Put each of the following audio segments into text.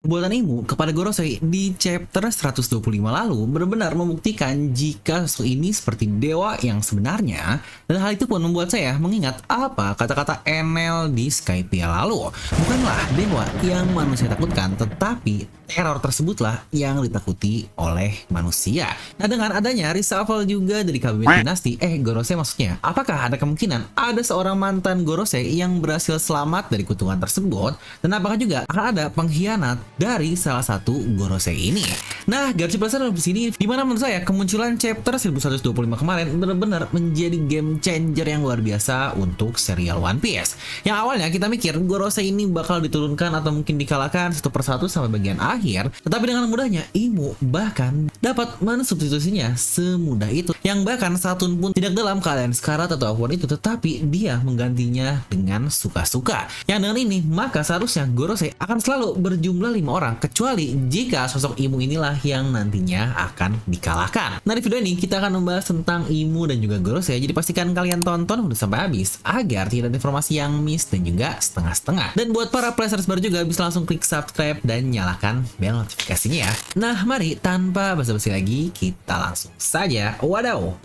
Perbuatan Imu kepada Gorosei di chapter 125 lalu benar-benar membuktikan jika sosok ini seperti dewa yang sebenarnya, dan hal itu pun membuat saya mengingat apa kata-kata Enel di Skypiea lalu. Bukanlah dewa yang manusia takutkan, tetapi teror tersebutlah yang ditakuti oleh manusia. Nah, dengan adanya reshuffle juga dari kabinet dinasti, Gorosei maksudnya, apakah ada kemungkinan ada seorang mantan Gorosei yang berhasil selamat dari kutukan tersebut, dan apakah juga akan ada pengkhianat dari salah satu Gorosei ini? Nah, garis besar di sini dimana menurut saya kemunculan chapter 1125 kemarin benar-benar menjadi game changer yang luar biasa untuk serial One Piece. Yang awalnya kita mikir Gorosei ini bakal diturunkan atau mungkin dikalahkan satu persatu sampai bagian akhir, tetapi dengan mudahnya Imu bahkan dapat mensubstitusinya semudah itu, yang bahkan Satun pun tidak dalam keadaan sekarat atau apapun itu, tetapi dia menggantinya dengan suka-suka. Yang dengan ini maka seharusnya Gorosei akan selalu berjumlah 5 orang, kecuali jika sosok Imu inilah yang nantinya akan dikalahkan. Nah, di video ini kita akan membahas tentang Imu dan juga Gorosei, jadi pastikan kalian tonton udah sampai habis agar tidak ada informasi yang miss dan juga setengah-setengah. Dan buat para players baru juga bisa langsung klik subscribe dan nyalakan bel notifikasinya ya. Nah, mari tanpa basa-basi lagi kita langsung saja wadaw.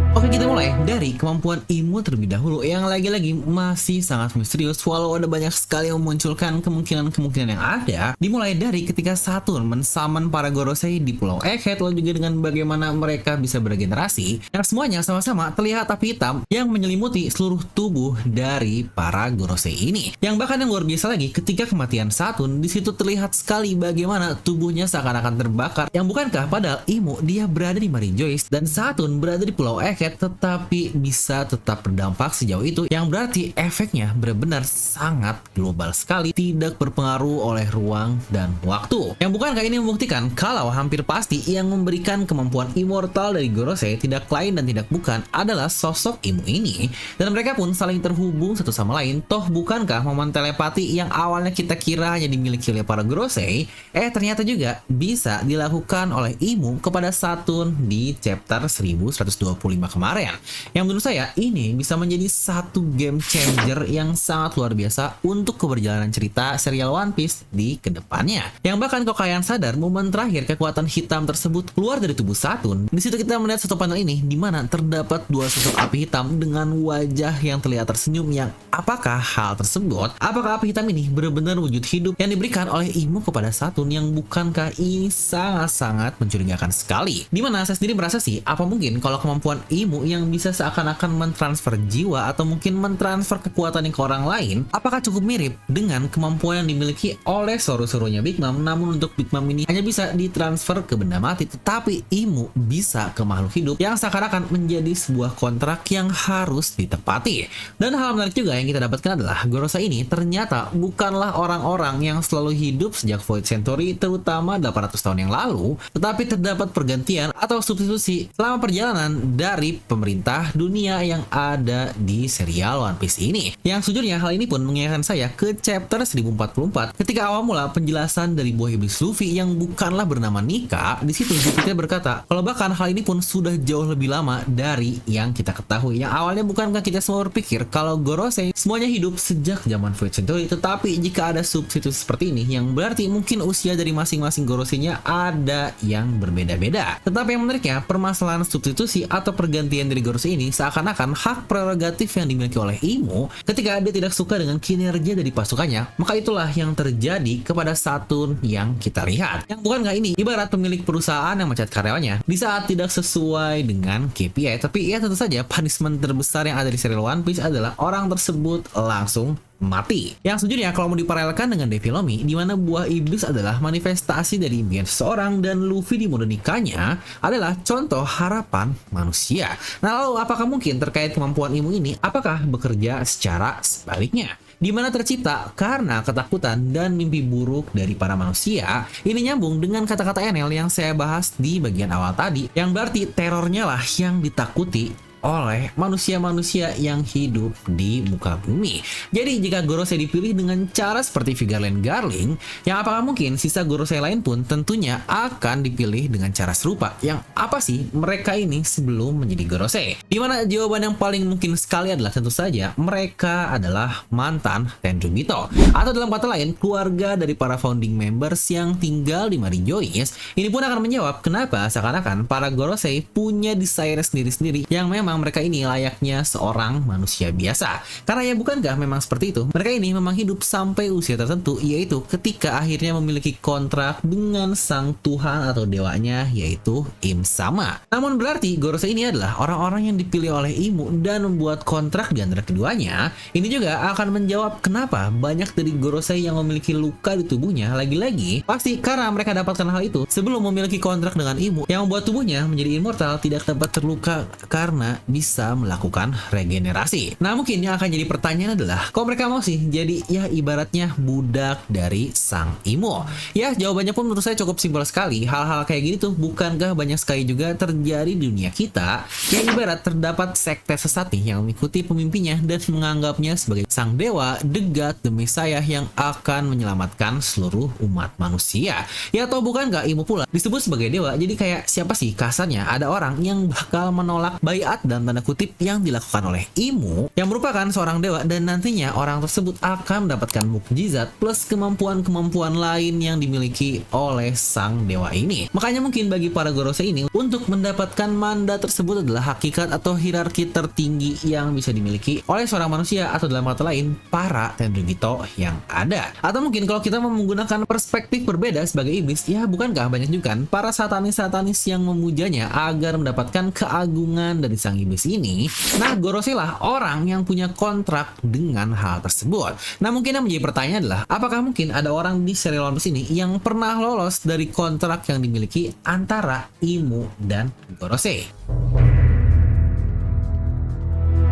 Oke, kita mulai dari kemampuan Imu terlebih dahulu, yang lagi-lagi masih sangat misterius walau ada banyak sekali yang memunculkan kemungkinan-kemungkinan yang ada. Dimulai dari ketika Saturn mensaman para Gorosei di Pulau Egghead, lalu juga dengan bagaimana mereka bisa beregenerasi, yang semuanya sama-sama terlihat api hitam yang menyelimuti seluruh tubuh dari para Gorosei ini. Yang bahkan yang luar biasa lagi, ketika kematian Saturn, di situ terlihat sekali bagaimana tubuhnya seakan-akan terbakar, yang bukankah padahal Imu dia berada di Marinjois dan Saturn berada di Pulau Egghead, tetapi bisa tetap berdampak sejauh itu, yang berarti efeknya benar-benar sangat global sekali, tidak berpengaruh oleh ruang dan waktu. Yang bukankah ini membuktikan kalau hampir pasti yang memberikan kemampuan immortal dari Gorosei tidak lain dan tidak bukan adalah sosok Imu ini, dan mereka pun saling terhubung satu sama lain. Toh bukankah momen telepati yang awalnya kita kira hanya dimiliki oleh para Gorosei, ternyata juga bisa dilakukan oleh Imu kepada Saturn di chapter 1125 kemarin, yang menurut saya ini bisa menjadi satu game changer yang sangat luar biasa untuk keberjalanan cerita serial One Piece di kedepannya. Yang bahkan kalau kalian sadar, momen terakhir kekuatan hitam tersebut keluar dari tubuh Saturn, di situ kita melihat satu panel ini di mana terdapat dua sosok api hitam dengan wajah yang terlihat tersenyum, yang apakah hal tersebut, apakah api hitam ini benar-benar wujud hidup yang diberikan oleh Imu kepada Saturn, yang bukankah ini sangat-sangat mencurigakan sekali. Dimana saya sendiri merasa sih, apa mungkin kalau kemampuan Imu yang bisa seakan-akan mentransfer jiwa atau mungkin mentransfer kekuatan ke orang lain, apakah cukup mirip dengan kemampuan yang dimiliki oleh Zoro-Zoronya Big Mom, namun untuk Big Mom ini hanya bisa ditransfer ke benda mati, tetapi Imu bisa ke makhluk hidup, yang seakan-akan menjadi sebuah kontrak yang harus ditepati. Dan hal menarik juga yang kita dapatkan adalah Gorosei ini ternyata bukanlah orang-orang yang selalu hidup sejak Void Century, terutama 800 tahun yang lalu, tetapi terdapat pergantian atau substitusi selama perjalanan dari pemerintah dunia yang ada di serial One Piece ini. Yang sejujurnya hal ini pun mengingatkan saya ke chapter 1044 ketika awal mula penjelasan dari buah iblis Luffy yang bukanlah bernama Nika. Di situ kita berkata kalau bahkan hal ini pun sudah jauh lebih lama dari yang kita ketahui. Yang awalnya bukankah kita semua berpikir kalau Gorosei semuanya hidup sejak zaman Void Century, tetapi jika ada substitusi seperti ini, yang berarti mungkin usia dari masing-masing Gorosei-nya ada yang berbeda-beda. Tetapi yang menariknya, permasalahan substitusi atau pergantian dari Gorosei ini seakan-akan hak prerogatif yang dimiliki oleh Imu ketika dia tidak suka dengan kinerja dari pasukannya, maka itulah yang terjadi kepada Saturn yang kita lihat. Yang bukankah ini ibarat pemilik perusahaan yang mencat karyawannya di saat tidak sesuai dengan KPI, tapi ya tentu saja punishment terbesar yang ada di serial One Piece adalah orang tersebut langsung mati. Yang sejujurnya kalau mau diparalelkan dengan Devi Lomi, di mana buah iblis adalah manifestasi dari impian seseorang dan Luffy di mode nikahnya adalah contoh harapan manusia. Nah, lalu apakah mungkin terkait kemampuan Imu ini, apakah bekerja secara sebaliknya? Di mana tercipta karena ketakutan dan mimpi buruk dari para manusia. Ini nyambung dengan kata-kata Enel yang saya bahas di bagian awal tadi, yang berarti terornya lah yang ditakuti oleh manusia-manusia yang hidup di muka bumi. Jadi jika Gorosei dipilih dengan cara seperti Vigarland Garling, yang apakah mungkin sisa Gorosei lain pun tentunya akan dipilih dengan cara serupa? Yang apa sih mereka ini sebelum menjadi Gorosei? Dimana jawaban yang paling mungkin sekali adalah tentu saja mereka adalah mantan Tenryubito, atau dalam kata lain keluarga dari para founding members yang tinggal di Marijoice. Ini pun akan menjawab kenapa seakan-akan para Gorosei punya desire sendiri-sendiri yang memang mereka ini layaknya seorang manusia biasa. Karena ya bukankah memang seperti itu? Mereka ini memang hidup sampai usia tertentu, yaitu ketika akhirnya memiliki kontrak dengan sang Tuhan atau dewanya, yaitu Im Sama. Namun berarti Gorosei ini adalah orang-orang yang dipilih oleh Imu dan membuat kontrak di antara keduanya. Ini juga akan menjawab kenapa banyak dari Gorosei yang memiliki luka di tubuhnya. Lagi-lagi pasti karena mereka dapatkan hal itu sebelum memiliki kontrak dengan Imu yang membuat tubuhnya menjadi immortal, tidak dapat terluka karena bisa melakukan regenerasi. Nah mungkin yang akan jadi pertanyaan adalah, kok mereka mau sih jadi ya ibaratnya budak dari sang Imo? Ya jawabannya pun menurut saya cukup simpel sekali. Hal-hal kayak gini tuh bukankah banyak sekali juga terjadi di dunia kita, yang ibarat terdapat sekte sesat nih yang mengikuti pemimpinnya dan menganggapnya sebagai sang dewa, the god, the messiah yang akan menyelamatkan seluruh umat manusia. Ya atau bukankah Imo pula disebut sebagai dewa? Jadi kayak siapa sih kasarnya ada orang yang bakal menolak baiat dan tanda kutip yang dilakukan oleh Imu yang merupakan seorang dewa, dan nantinya orang tersebut akan mendapatkan mukjizat plus kemampuan-kemampuan lain yang dimiliki oleh sang dewa ini. Makanya mungkin bagi para Gorosei ini untuk mendapatkan mandat tersebut adalah hakikat atau hierarki tertinggi yang bisa dimiliki oleh seorang manusia, atau dalam kata lain para Tenryubito yang ada. Atau mungkin kalau kita mau menggunakan perspektif berbeda sebagai iblis, ya bukankah banyak juga kan para satanis-satanis yang memujanya agar mendapatkan keagungan dari sang iblis ini? Nah, Gorosei lah orang yang punya kontrak dengan hal tersebut. Nah, mungkin yang menjadi pertanyaan adalah, apakah mungkin ada orang di serial One Piece ini yang pernah lolos dari kontrak yang dimiliki antara Imu dan Gorosei?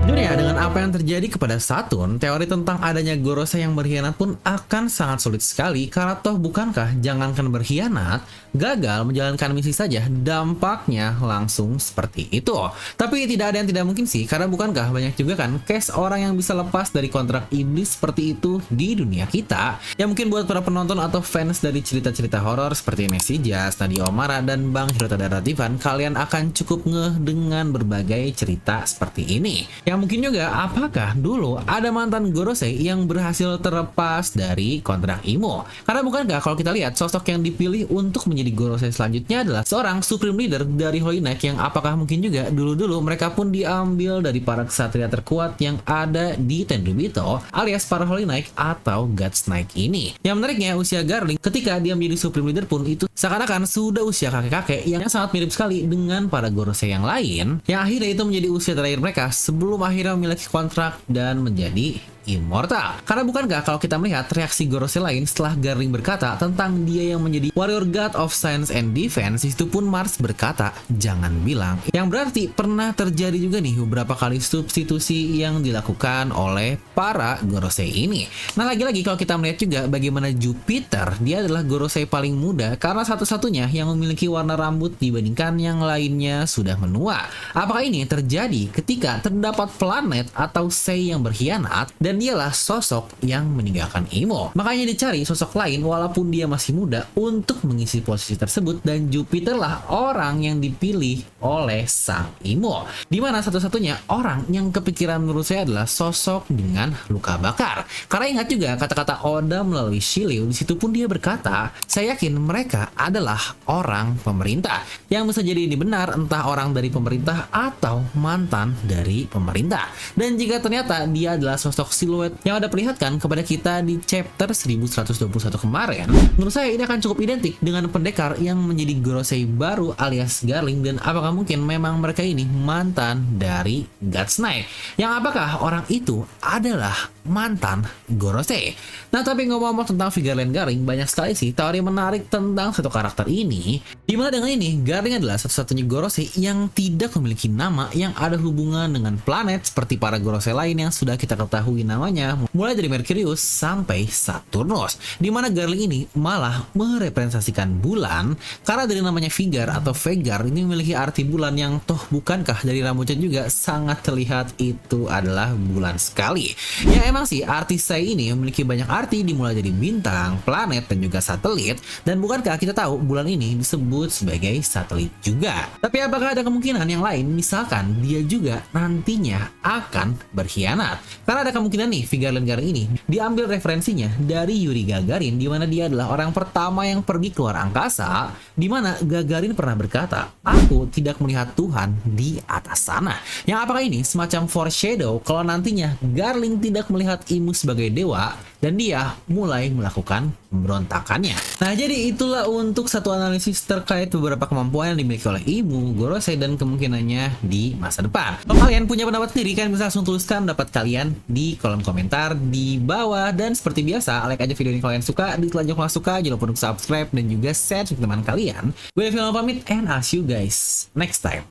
Jujur ya, dengan apa yang terjadi kepada Saturn, teori tentang adanya Gorosei yang berkhianat pun akan sangat sulit sekali, karena toh bukankah jangankan berkhianat, gagal menjalankan misi saja dampaknya langsung seperti itu. Tapi tidak ada yang tidak mungkin sih, karena bukankah banyak juga kan case orang yang bisa lepas dari kontrak iblis seperti itu di dunia kita. Ya mungkin buat para penonton atau fans dari cerita-cerita horor seperti Messi Jas, Nadia Omara, dan Bang Hirota Darativan, kalian akan cukup ngeh dengan berbagai cerita seperti ini. Yang mungkin juga, apakah dulu ada mantan Gorosei yang berhasil terlepas dari kontrak Imo? Karena bukankah kalau kita lihat sosok yang dipilih untuk menjadi Gorosei selanjutnya adalah seorang Supreme Leader dari Holy Knight, yang apakah mungkin juga dulu-dulu mereka pun diambil dari para ksatria terkuat yang ada di Tenryubito alias para Holy Knight atau God's Knight ini. Yang menariknya, usia Garling ketika dia menjadi Supreme Leader pun itu seakan-akan sudah usia kakek-kakek yang sangat mirip sekali dengan para Gorosei yang lain, yang akhirnya itu menjadi usia terakhir mereka sebelum akhirnya memiliki kontrak dan menjadi immortal. Karena bukankah kalau kita melihat reaksi Gorosei lain setelah Garling berkata tentang dia yang menjadi warrior god of science and defense, itu pun Mars berkata jangan bilang, yang berarti pernah terjadi juga nih beberapa kali substitusi yang dilakukan oleh para Gorosei ini. Nah lagi-lagi kalau kita melihat juga bagaimana Jupiter, dia adalah Gorosei paling muda karena satu-satunya yang memiliki warna rambut dibandingkan yang lainnya sudah menua. Apakah ini terjadi ketika terdapat planet atau sei yang berkhianat dan dialah sosok yang meninggalkan Imo? Makanya dicari sosok lain walaupun dia masih muda untuk mengisi posisi tersebut, dan Jupiter lah orang yang dipilih oleh sang Imo. Dimana satu-satunya orang yang kepikiran menurut saya adalah sosok dengan luka bakar. Karena ingat juga kata-kata Oda melalui Shiryu, di situ pun dia berkata, saya yakin mereka adalah orang pemerintah. Yang bisa jadi ini benar, entah orang dari pemerintah atau mantan dari pemerintah. Dan jika ternyata dia adalah sosok siluet yang ada perlihatkan kepada kita di chapter 1121 kemarin, menurut saya ini akan cukup identik dengan pendekar yang menjadi Gorosei baru alias Garling. Dan apakah mungkin memang mereka ini mantan dari God's Knight? Yang apakah orang itu adalah mantan Gorosei. Nah, tapi ngomong-ngomong tentang figure lain Garling, banyak sekali sih teori menarik tentang satu karakter ini. Dimana dengan ini, Garling adalah satu-satunya Gorosei yang tidak memiliki nama yang ada hubungan dengan planet seperti para Gorosei lain yang sudah kita ketahui namanya, mulai dari Mercurius sampai Saturnus. Dimana Garling ini malah merepresentasikan bulan, karena dari namanya Vigar atau Vegar ini memiliki arti bulan yang toh bukankah dari rambutnya juga sangat terlihat itu adalah bulan sekali. Ya emang sih arti Sei ini memiliki banyak arti dimulai dari bintang, planet, dan juga satelit. Dan bukankah kita tahu bulan ini disebut sebagai satelit juga? Tapi apakah ada kemungkinan yang lain, misalkan dia juga nantinya akan berkhianat? Karena ada kemungkinan nih Vigar Garling ini diambil referensinya dari Yuri Gagarin, di mana dia adalah orang pertama yang pergi keluar angkasa, di mana Gagarin pernah berkata, "Aku tidak melihat Tuhan di atas sana." Yang apakah ini semacam foreshadow kalau nantinya Garling tidak melihat Imu sebagai dewa dan dia mulai melakukan pemberontakannya. Nah, jadi itulah untuk satu analisis terkait beberapa kemampuan yang dimiliki oleh Imu, Gorosei, dan kemungkinannya di masa depan. Kalau kalian punya pendapat sendiri, kalian bisa langsung tuliskan pendapat kalian di kolom komentar di bawah. Dan seperti biasa, like aja video ini kalau kalian suka, dislike kalau suka, jangan lupa untuk subscribe dan juga share ke teman kalian. Gue Film pamit, and I'll see you guys next time.